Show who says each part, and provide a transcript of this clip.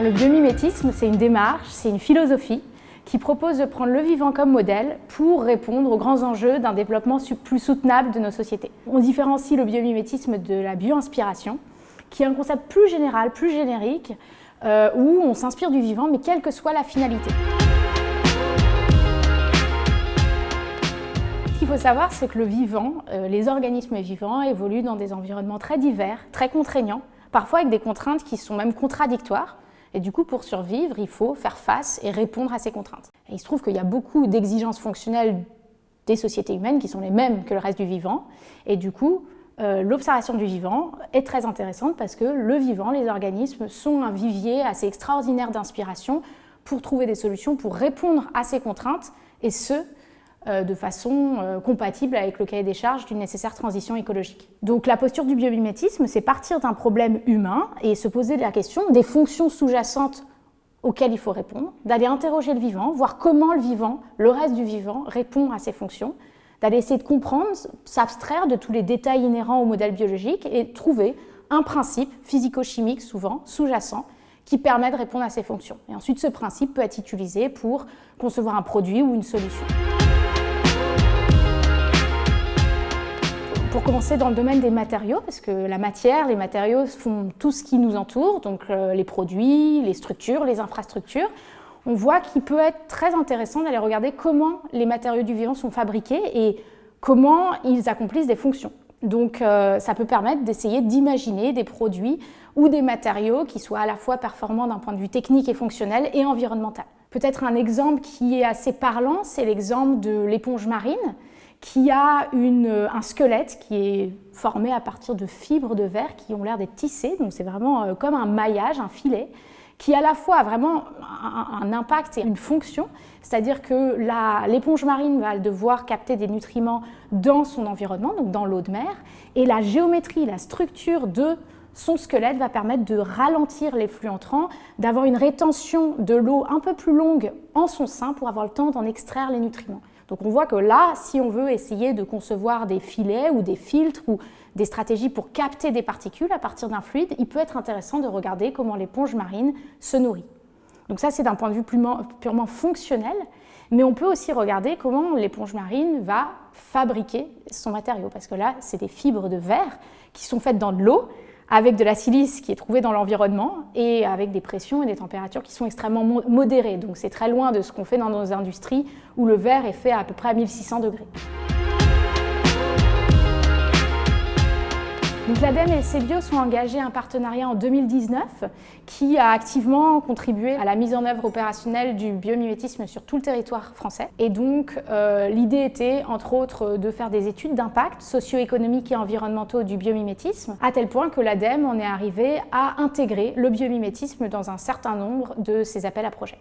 Speaker 1: Le biomimétisme, c'est une démarche, c'est une philosophie qui propose de prendre le vivant comme modèle pour répondre aux grands enjeux d'un développement plus soutenable de nos sociétés. On différencie le biomimétisme de la bio-inspiration, qui est un concept plus général, plus générique, où on s'inspire du vivant, mais quelle que soit la finalité. Ce qu'il faut savoir, c'est que le vivant, les organismes vivants évoluent dans des environnements très divers, très contraignants, parfois avec des contraintes qui sont même contradictoires. Et du coup, pour survivre, il faut faire face et répondre à ces contraintes. Et il se trouve qu'il y a beaucoup d'exigences fonctionnelles des sociétés humaines qui sont les mêmes que le reste du vivant. Et du coup, l'observation du vivant est très intéressante parce que le vivant, les organismes, sont un vivier assez extraordinaire d'inspiration pour trouver des solutions, pour répondre à ces contraintes, et ce, de façon compatible avec le cahier des charges d'une nécessaire transition écologique. Donc la posture du biomimétisme, c'est partir d'un problème humain et se poser la question des fonctions sous-jacentes auxquelles il faut répondre, d'aller interroger le vivant, voir comment le vivant, le reste du vivant, répond à ces fonctions, d'aller essayer de comprendre, s'abstraire de tous les détails inhérents au modèle biologique et trouver un principe physico-chimique souvent sous-jacent qui permet de répondre à ces fonctions. Et ensuite, ce principe peut être utilisé pour concevoir un produit ou une solution. Pour commencer dans le domaine des matériaux, parce que la matière, les matériaux font tout ce qui nous entoure, donc les produits, les structures, les infrastructures, on voit qu'il peut être très intéressant d'aller regarder comment les matériaux du vivant sont fabriqués et comment ils accomplissent des fonctions. Donc ça peut permettre d'essayer d'imaginer des produits ou des matériaux qui soient à la fois performants d'un point de vue technique et fonctionnel et environnemental. Peut-être un exemple qui est assez parlant, c'est l'exemple de l'éponge marine, qui a un squelette qui est formé à partir de fibres de verre qui ont l'air d'être tissées, donc c'est vraiment comme un maillage, un filet, qui à la fois a vraiment un impact et une fonction, c'est-à-dire que l'éponge marine va devoir capter des nutriments dans son environnement, donc dans l'eau de mer, et la géométrie, la structure de son squelette va permettre de ralentir les flux entrants, d'avoir une rétention de l'eau un peu plus longue en son sein pour avoir le temps d'en extraire les nutriments. Donc on voit que là, si on veut essayer de concevoir des filets ou des filtres ou des stratégies pour capter des particules à partir d'un fluide, il peut être intéressant de regarder comment l'éponge marine se nourrit. Donc ça, c'est d'un point de vue purement fonctionnel, mais on peut aussi regarder comment l'éponge marine va fabriquer son matériau, parce que là, c'est des fibres de verre qui sont faites dans de l'eau, avec de la silice qui est trouvée dans l'environnement et avec des pressions et des températures qui sont extrêmement modérées. Donc c'est très loin de ce qu'on fait dans nos industries où le verre est fait à peu près à 1600 degrés. Donc l'ADEME et le CEBIO sont engagés à un partenariat en 2019 qui a activement contribué à la mise en œuvre opérationnelle du biomimétisme sur tout le territoire français. Et donc l'idée était, entre autres, de faire des études d'impact socio-économiques et environnementaux du biomimétisme, à tel point que l'ADEME en est arrivé à intégrer le biomimétisme dans un certain nombre de ses appels à projets.